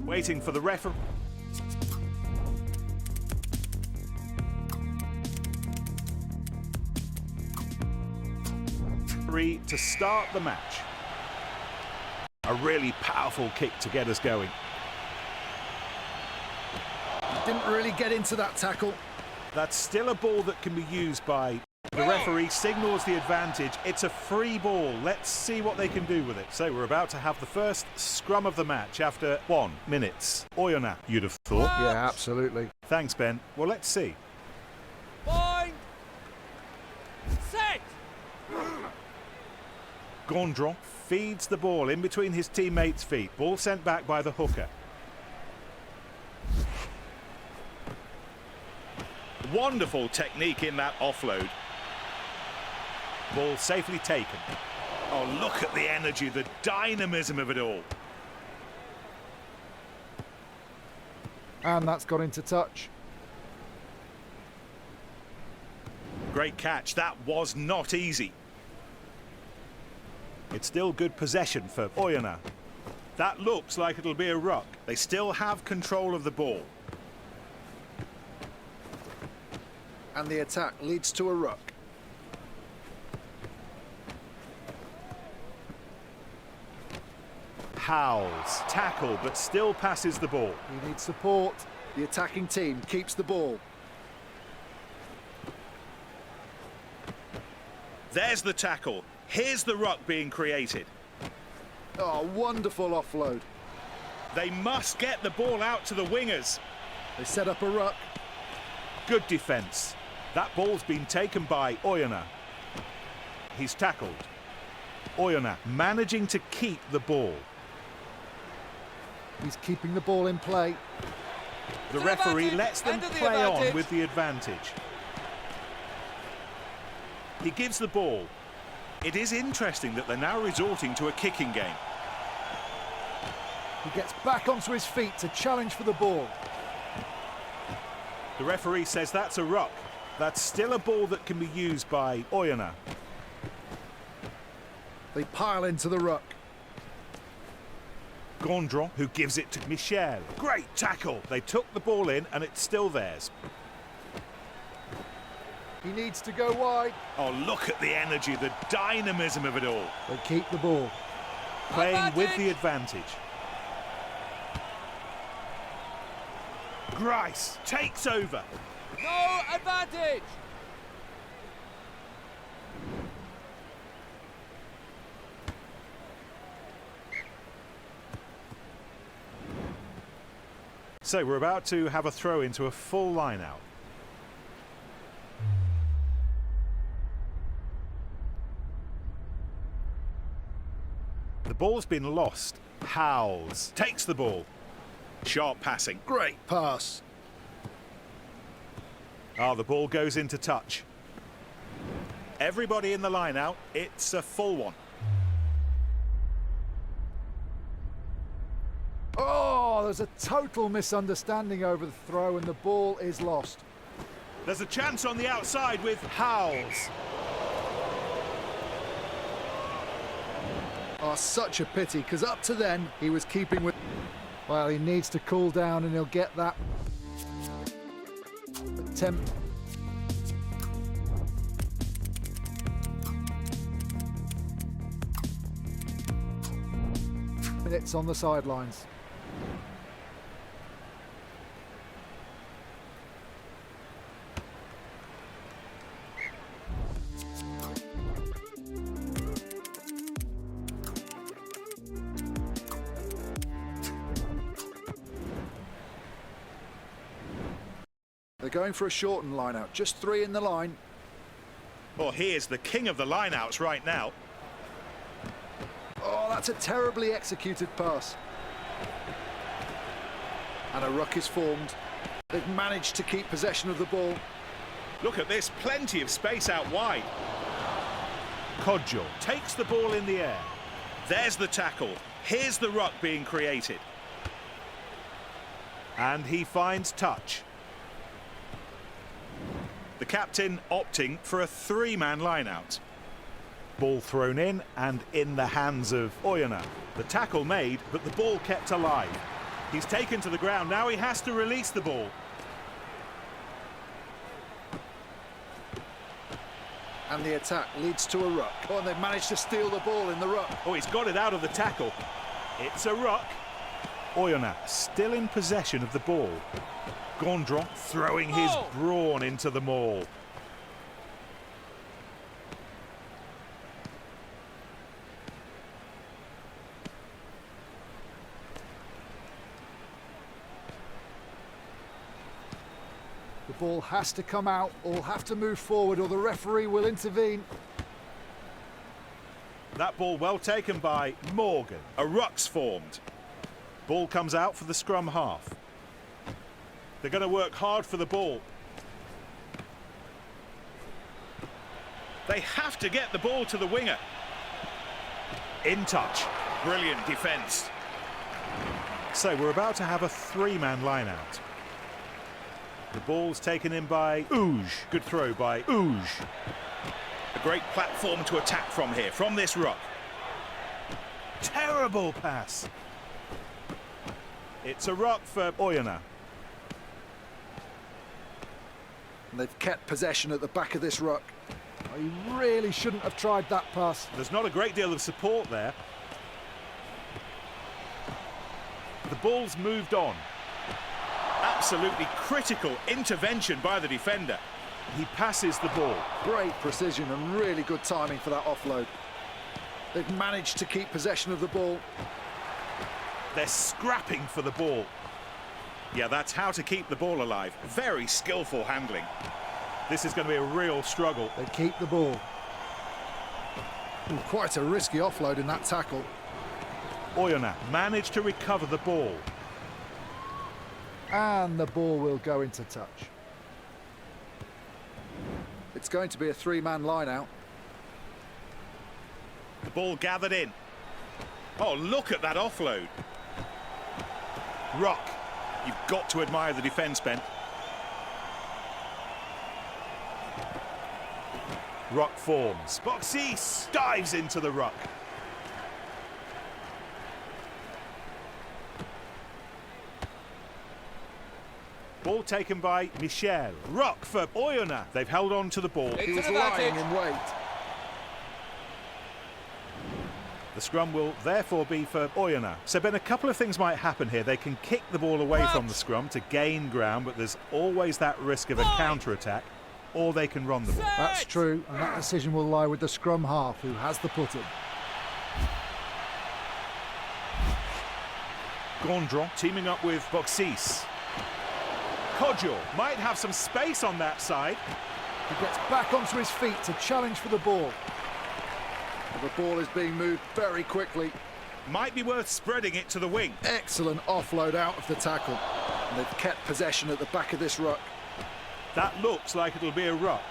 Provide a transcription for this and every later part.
Waiting for the referee to start the match. A really powerful kick to get us going. Didn't really get into that tackle. That's still a ball that can be used by... The referee signals the advantage. It's a free ball. Let's see what they can do with it. So we're about to have the first scrum of the match after 1 minute. Oyonnax, you'd have thought. Yeah, absolutely. Thanks, Ben. Well, let's see. Point. Set. Gondron feeds the ball in between his teammates' feet. Ball sent back by the hooker. Wonderful technique in that offload. Ball safely taken. Oh, look at the energy, the dynamism of it all. And that's got into touch. Great catch. That was not easy. It's still good possession for Oyonnax. That looks like it'll be a ruck. They still have control of the ball. And the attack leads to a ruck. Howls, tackle, but still passes the ball. He needs support. The attacking team keeps the ball. There's the tackle. Here's the ruck being created. Oh, wonderful offload. They must get the ball out to the wingers. They set up a ruck. Good defence. That ball's been taken by Oyonnax. He's tackled. Oyonnax managing to keep the ball. He's keeping the ball in play. The referee lets them play on with the advantage. He gives the ball. It is interesting that they're now resorting to a kicking game. He gets back onto his feet to challenge for the ball. The referee says that's a ruck. That's still a ball that can be used by Oyonnax. They pile into the ruck. Gondron, who gives it to Michel. Great tackle. They took the ball in and it's still theirs. He needs to go wide. Oh, look at the energy, the dynamism of it all. They keep the ball. Playing with the advantage. Grice takes over. No advantage. So we're about to have a throw into a full line out. The ball's been lost. Howls takes the ball. Sharp passing. Great pass. Ah, the ball goes into touch. Everybody in the line out. It's a full one. Oh, there's a total misunderstanding over the throw and the ball is lost. There's a chance on the outside with Howls. Oh, such a pity, because up to then, he was keeping with... Well, he needs to cool down and he'll get that attempt. Minutes on the sidelines. They're going for a shortened line-out, just 3 in the line. Oh, here's the king of the line-outs right now. Oh, that's a terribly executed pass. And a ruck is formed. They've managed to keep possession of the ball. Look at this, plenty of space out wide. Kodjo takes the ball in the air. There's the tackle. Here's the ruck being created. And he finds touch. The captain opting for a 3-man line-out. Ball thrown in and in the hands of Oyonnax. The tackle made, but the ball kept alive. He's taken to the ground. Now he has to release the ball. And the attack leads to a ruck. Oh, and they've managed to steal the ball in the ruck. Oh, he's got it out of the tackle. It's a ruck. Oyonnax still in possession of the ball. Gondron throwing his brawn into the maul. The ball has to come out, all have to move forward, or the referee will intervene. That ball well taken by Morgan. A ruck's formed. Ball comes out for the scrum half. They're going to work hard for the ball. They have to get the ball to the winger. In touch. Brilliant defence. So we're about to have a three-man line-out. The ball's taken in by Ouge. Good throw by Ouge. A great platform to attack from here, from this ruck. Terrible pass. It's a ruck for Oyonnax. And they've kept possession at the back of this ruck. Oh, he really shouldn't have tried that pass. There's not a great deal of support there. The ball's moved on. Absolutely critical intervention by the defender. He passes the ball. Great precision and really good timing for that offload. They've managed to keep possession of the ball. They're scrapping for the ball. Yeah, that's how to keep the ball alive. Very skillful handling. This is going to be a real struggle. They keep the ball. Ooh, quite a risky offload in that tackle. Oyonnax managed to recover the ball. And the ball will go into touch. It's going to be a three-man line-out. The ball gathered in. Oh, look at that offload. Ruck. You've got to admire the defence, Ben. Ruck forms. Boxis dives into the ruck. Ball taken by Michel. Ruck for Oyonnax. They've held on to the ball. He was an lying advantage. in wait. The scrum will therefore be for Oyonnax. So, Ben, a couple of things might happen here. They can kick the ball away from the scrum to gain ground, but there's always that risk of a counter-attack, or they can run the ball. That's true, and that decision will lie with the scrum half, who has the put-in. Gondron teaming up with Boxis. Kodjo might have some space on that side. He gets back onto his feet to challenge for the ball. The ball is being moved very quickly. Might be worth spreading it to the wing. Excellent offload out of the tackle. And they've kept possession at the back of this ruck. That looks like it'll be a ruck.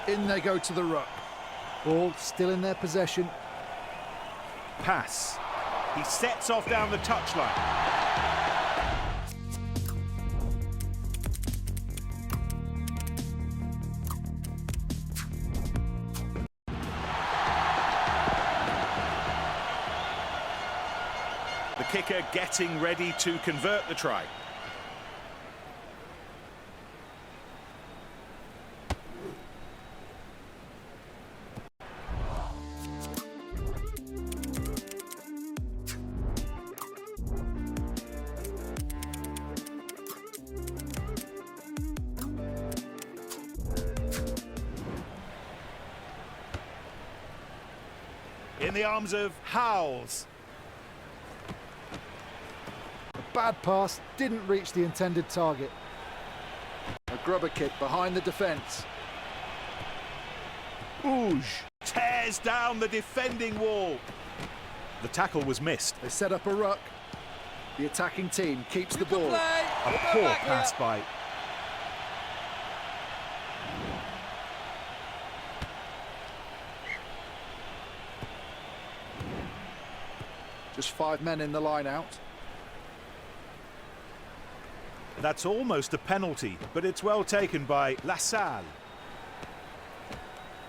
In they go to the ruck. Ball still in their possession. Pass. He sets off down the touchline. The kicker getting ready to convert the try. In the arms of Howells. Bad pass, didn't reach the intended target. A grubber kick behind the defence. Ouge tears down the defending wall. The tackle was missed. They set up a ruck. The attacking team keeps the ball. A poor pass by. Just 5 men in the line out. That's almost a penalty, but it's well taken by LaSalle.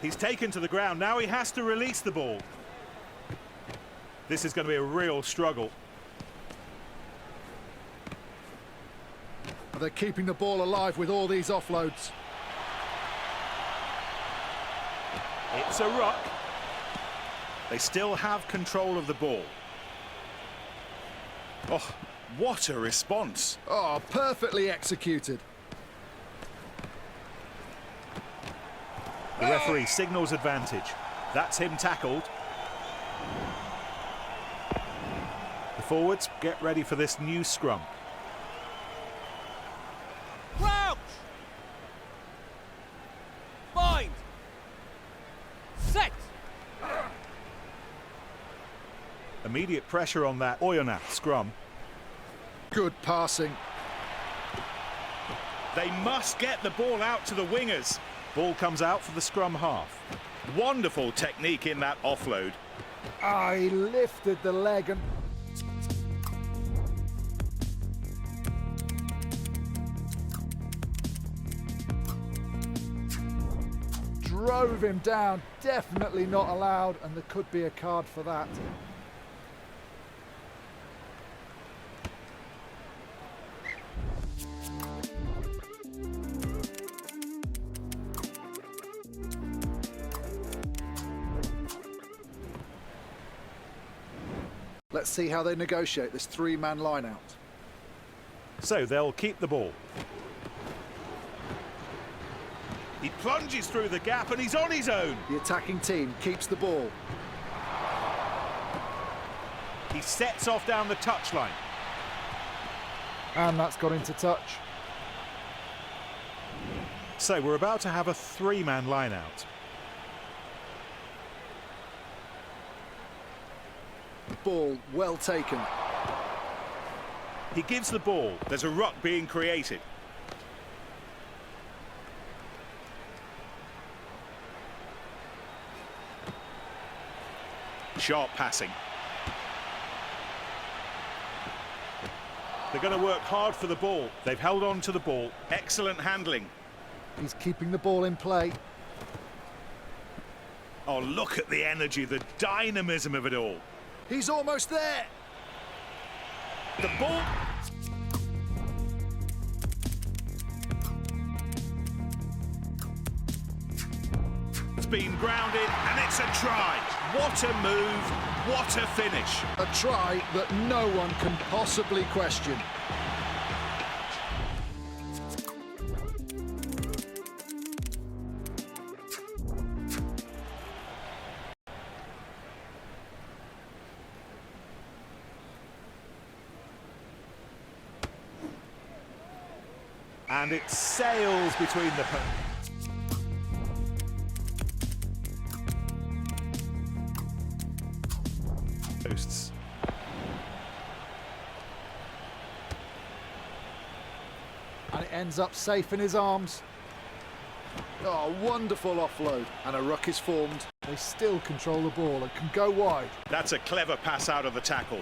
He's taken to the ground. Now he has to release the ball. This is going to be a real struggle. They're keeping the ball alive with all these offloads. It's a ruck. They still have control of the ball. Oh, what a response. Oh, perfectly executed. The referee signals advantage. That's him tackled. The forwards get ready for this new scrum. Crouch! Bind! Set! Immediate pressure on that Oyonnax scrum. Good passing. They must get the ball out to the wingers. Ball comes out for the scrum half. Wonderful technique in that offload. Ah, he lifted the leg and... drove him down. Definitely not allowed, and there could be a card for that. Let's see how they negotiate this three-man line-out. So they'll keep the ball. He plunges through the gap and he's on his own. The attacking team keeps the ball. He sets off down the touchline. And that's got into touch. So we're about to have a three-man line-out. Ball well taken. He gives the ball. There's a ruck being created. Sharp passing. They're going to work hard for the ball. They've held on to the ball. Excellent handling. He's keeping the ball in play. Oh, look at the energy, the dynamism of it all. He's almost there. The ball... It's been grounded and it's a try. What a move, what a finish. A try that no one can possibly question. And it sails between the posts. And it ends up safe in his arms. Oh, wonderful offload. And a ruck is formed. They still control the ball and can go wide. That's a clever pass out of the tackle.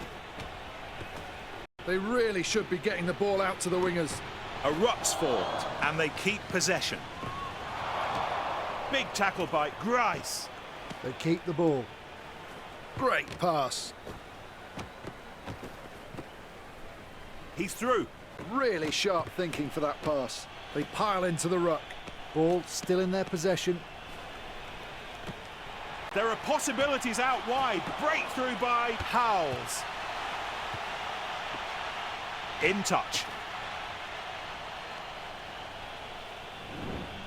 They really should be getting the ball out to the wingers. A ruck's formed and they keep possession. Big tackle by Grice. They keep the ball. Great pass. He's through. Really sharp thinking for that pass. They pile into the ruck. Ball still in their possession. There are possibilities out wide. Breakthrough by Howells. In touch.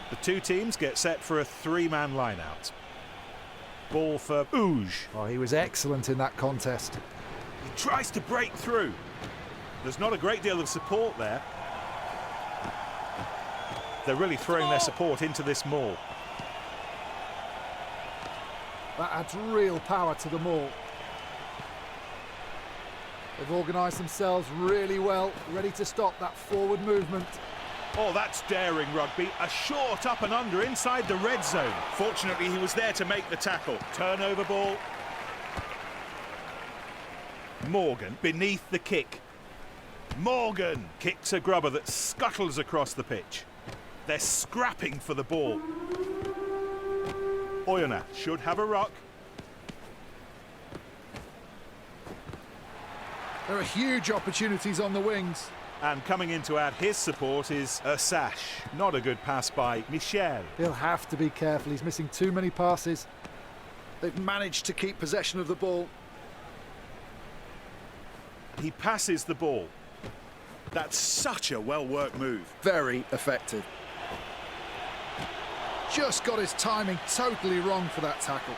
The two teams get set for a three-man line-out. Ball for Ouge. Oh, he was excellent in that contest. He tries to break through. There's not a great deal of support there. They're really throwing their support into this maul. That adds real power to the maul. They've organised themselves really well, ready to stop that forward movement. Oh, that's daring rugby. A short up and under inside the red zone. Fortunately, he was there to make the tackle. Turnover ball. Morgan beneath the kick. Morgan kicks a grubber that scuttles across the pitch. They're scrapping for the ball. Oyonnax should have a ruck. There are huge opportunities on the wings. And coming in to add his support is Sash. Not a good pass by Michel. He'll have to be careful. He's missing too many passes. They've managed to keep possession of the ball. He passes the ball. That's such a well-worked move. Very effective. Just got his timing totally wrong for that tackle.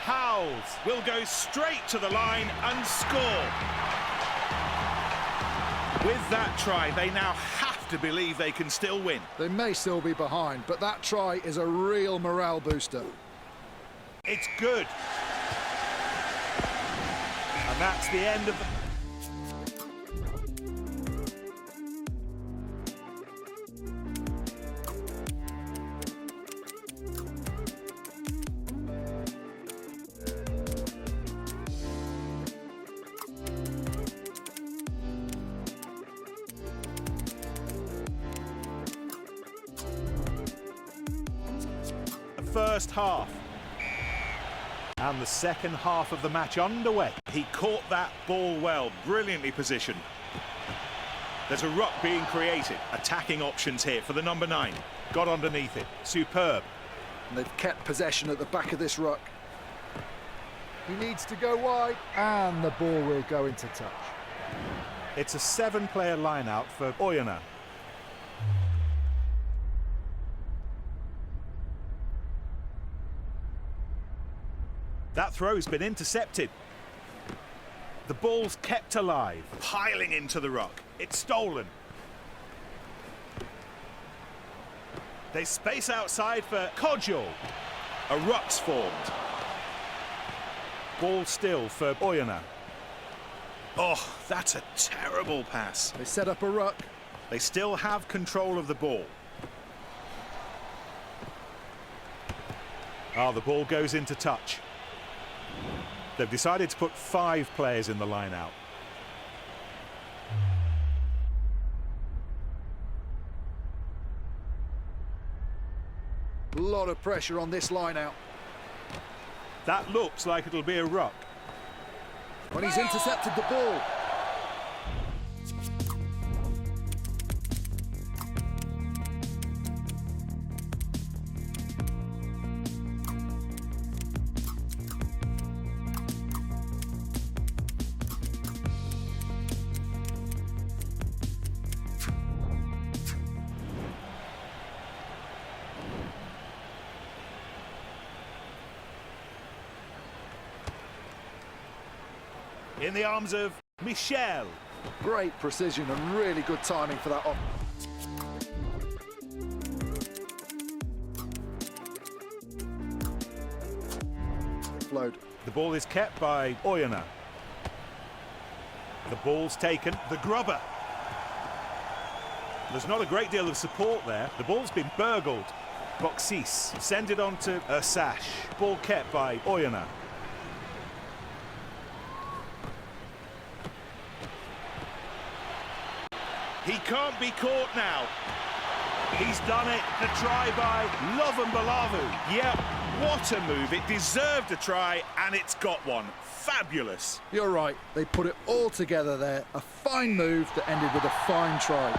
Howells will go straight to the line and score. With that try, they now have to believe they can still win. They may still be behind, but that try is a real morale booster. It's good. And that's the end of the... first half. And the second half of the match underway. He caught that ball well, brilliantly positioned. There's a ruck being created. Attacking options here for the number 9. Got underneath it. Superb. And they've kept possession at the back of this ruck. He needs to go wide, and the ball will go into touch. It's a 7-player line-out for Oyonnax. That throw's been intercepted. The ball's kept alive, piling into the ruck. It's stolen. They space outside for Kodjo. A ruck's formed. Ball still for Oyonnax. Oh, that's a terrible pass. They set up a ruck. They still have control of the ball. Oh, the ball goes into touch. They've decided to put 5 players in the line-out. A lot of pressure on this line-out. That looks like it'll be a ruck. When he's intercepted the ball. In the arms of Michel. Great precision and really good timing for that off. Load. The ball is kept by Oyonnax. The ball's taken. The grubber. There's not a great deal of support there. The ball's been burgled. Boxis send it on to Sash. Ball kept by Oyonnax. He can't be caught now. He's done it. The try by Lovambalavu. Yeah, what a move. It deserved a try, and it's got one. Fabulous. You're right. They put it all together there. A fine move that ended with a fine try.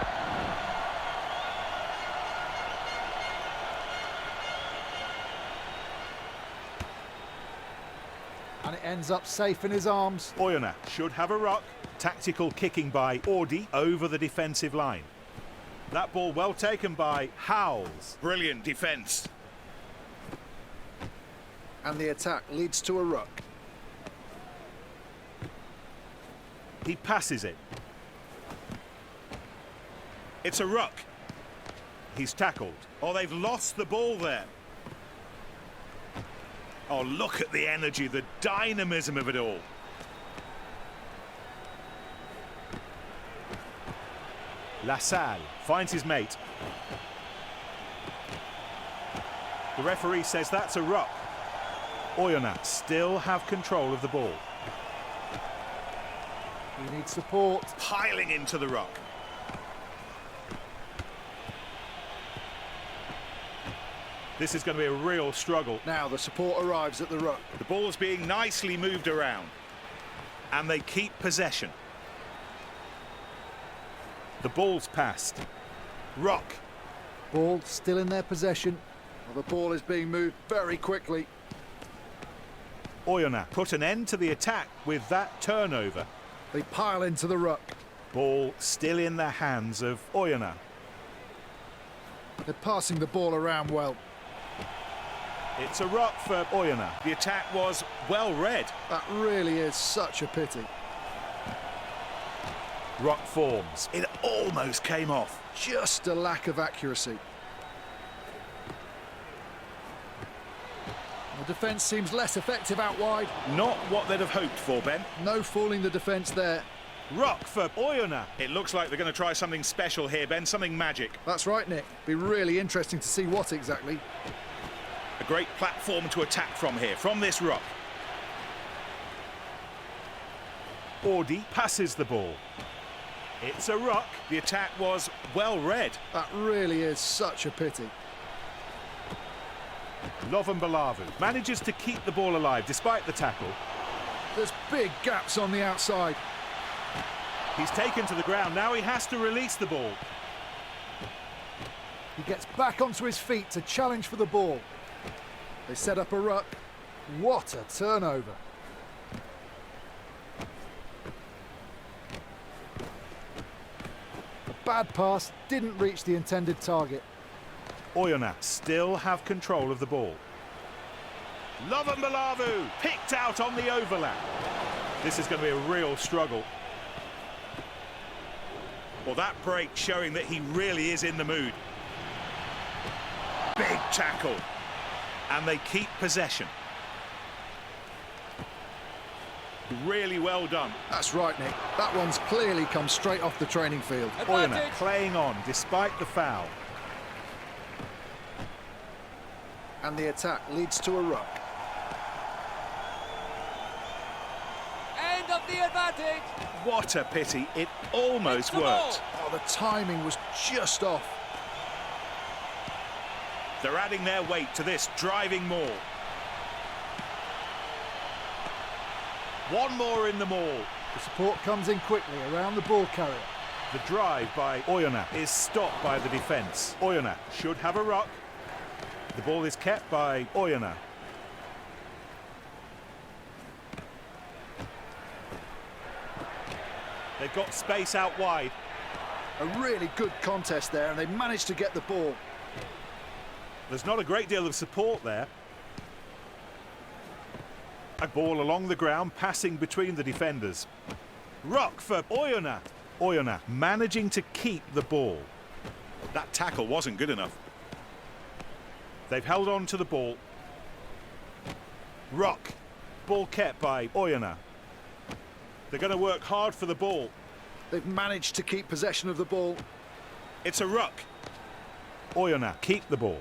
And it ends up safe in his arms. Oyonnax should have a ruck. Tactical kicking by Ordi over the defensive line. That ball well taken by Howells. Brilliant defence. And the attack leads to a ruck. He passes it. It's a ruck. He's tackled. Oh, they've lost the ball there. Oh, look at the energy, the dynamism of it all. LaSalle finds his mate. The referee says that's a ruck. Oyonnax still have control of the ball. He needs support. Piling into the ruck. This is going to be a real struggle. Now the support arrives at the ruck. The ball's being nicely moved around. And they keep possession. The ball's passed. Ruck. Ball still in their possession. Well, the ball is being moved very quickly. Oyonnax put an end to the attack with that turnover. They pile into the ruck. Ball still in the hands of Oyonnax. They're passing the ball around well. It's a ruck for Oyonnax. The attack was well read. That really is such a pity. Ruck forms. It almost came off. Just a lack of accuracy. The defence seems less effective out wide. Not what they'd have hoped for, Ben. No fooling the defence there. Ruck for Oyonnax. It looks like they're going to try something special here, Ben, something magic. That's right, Nick. Be really interesting to see what exactly. A great platform to attack from here, from this ruck. Audi passes the ball. It's a ruck. The attack was well read. That really is such a pity. Lovambalavu manages to keep the ball alive despite the tackle. There's big gaps on the outside. He's taken to the ground. Now he has to release the ball. He gets back onto his feet to challenge for the ball. They set up a ruck. What a turnover. A bad pass didn't reach the intended target. Oyonnax still have control of the ball. Lovambalavu picked out on the overlap. This is going to be a real struggle. Well, that break showing that he really is in the mood. Big tackle. And they keep possession. Really well done. That's right, Nick. That one's clearly come straight off the training field. Oyonnax playing on despite the foul. And the attack leads to a ruck. End of the advantage. What a pity. It almost worked. Oh, the timing was just off. They're adding their weight to this driving maul. One more in the maul. The support comes in quickly around the ball carrier. The drive by Oyonnax is stopped by the defence. Oyonnax should have a ruck. The ball is kept by Oyonnax. They've got space out wide. A really good contest there, and they managed to get the ball. There's not a great deal of support there. A ball along the ground, passing between the defenders. Ruck for Oyonnax. Oyonnax managing to keep the ball. That tackle wasn't good enough. They've held on to the ball. Ruck. Ball kept by Oyonnax. They're going to work hard for the ball. They've managed to keep possession of the ball. It's a ruck. Oyonnax keep the ball.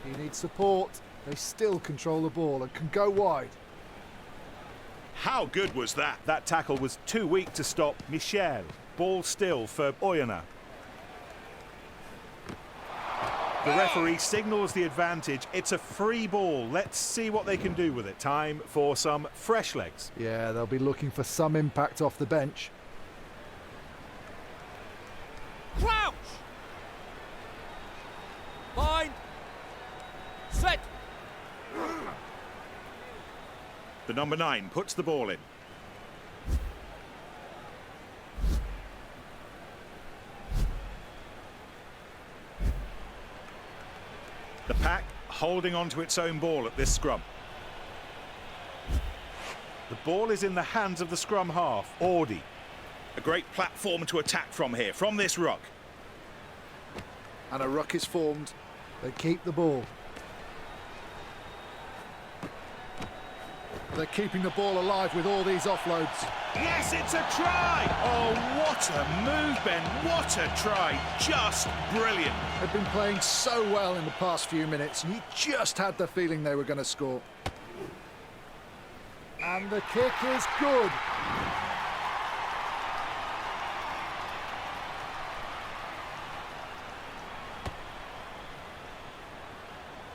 He needs support. They still control the ball and can go wide. How good was that? That tackle was too weak to stop Michel. Ball still for Oyonnax. The referee signals the advantage. It's a free ball. Let's see what they can do with it. Time for some fresh legs. Yeah, they'll be looking for some impact off the bench. Crouch. Bind. Set. The number 9 puts the ball in. The pack holding on to its own ball at this scrum. The ball is in the hands of the scrum half, Audi. A great platform to attack from here, from this ruck. And a ruck is formed. They keep the ball. They're keeping the ball alive with all these offloads. Yes, it's a try! Oh, what a move, Ben. What a try. Just brilliant. They've been playing so well in the past few minutes, and you just had the feeling they were going to score. And the kick is good.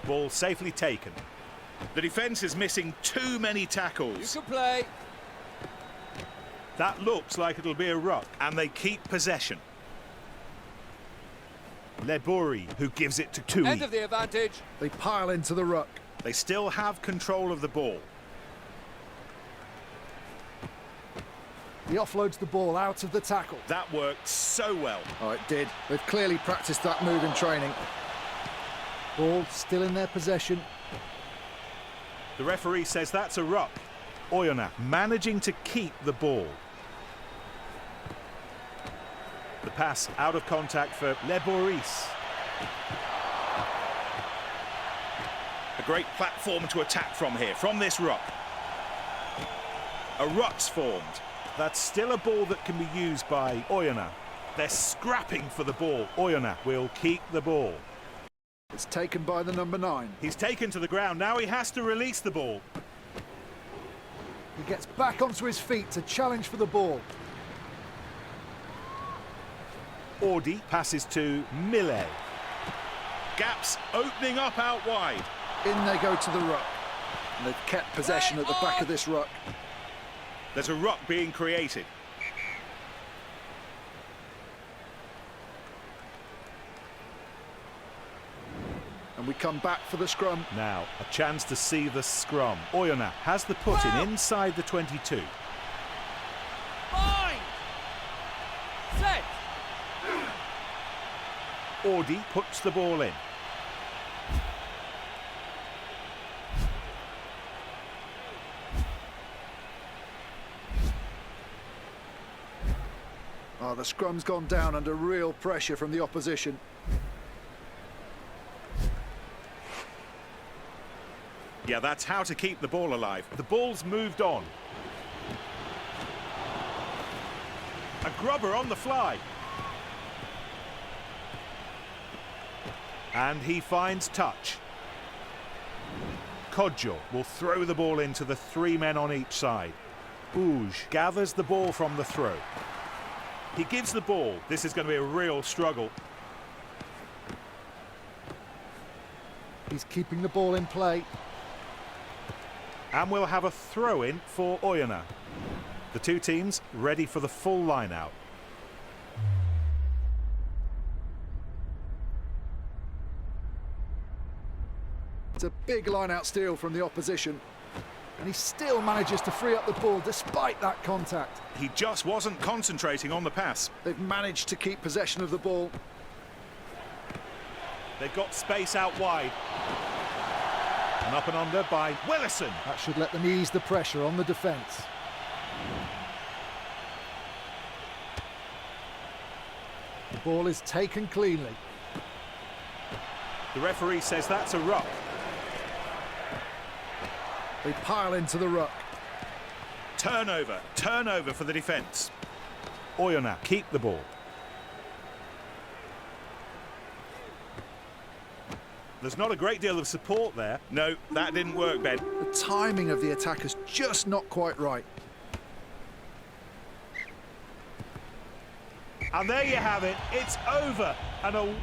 Ball safely taken. The defence is missing too many You tackles. can play. That looks like it'll be a ruck, and they keep possession. Leburi, who gives it to Tui. End of the advantage. They pile into the ruck. They still have control of the ball. He offloads the ball out of the tackle. That worked so well. Oh, it did. They've clearly practiced that move in training. Ball still in their possession. The referee says that's a ruck. Oyonnax managing to keep the ball. The pass out of contact for Leboris. A great platform to attack from here, from this ruck. A ruck's formed. That's still a ball that can be used by Oyonnax. They're scrapping for the ball. Oyonnax will keep the ball. It's taken by the number 9. He's taken to the ground. Now he has to release the ball. He gets back onto his feet to challenge for the ball. Audi passes to Millet. Gaps opening up out wide. In they go to the ruck. And they've kept possession at the back of this ruck. There's a ruck being created. And we come back for the scrum. Now, a chance to see the scrum. Oyonnax has the put-in inside the 22. Fine. Set. Audi puts the ball in. Oh, the scrum's gone down under real pressure from the opposition. Yeah, that's how to keep the ball alive. The ball's moved on. A grubber on the fly. And he finds touch. Kodjo will throw the ball into the 3 men on each side. Ouge gathers the ball from the throw. He gives the ball. This is going to be a real struggle. He's keeping the ball in play. And we'll have a throw-in for Oyonnax. The two teams ready for the full line-out. It's a big line-out steal from the opposition. And he still manages to free up the ball despite that contact. He just wasn't concentrating on the pass. They've managed to keep possession of the ball. They've got space out wide. And up and under by Willison. That should let them ease the pressure on the defence. The ball is taken cleanly. The referee says that's a ruck. They pile into the ruck. Turnover for the defence. Oyonnax keep the ball. There's not a great deal of support there. No, that didn't work, Ben. The timing of the attack is just not quite right. And there you have it. It's over. And a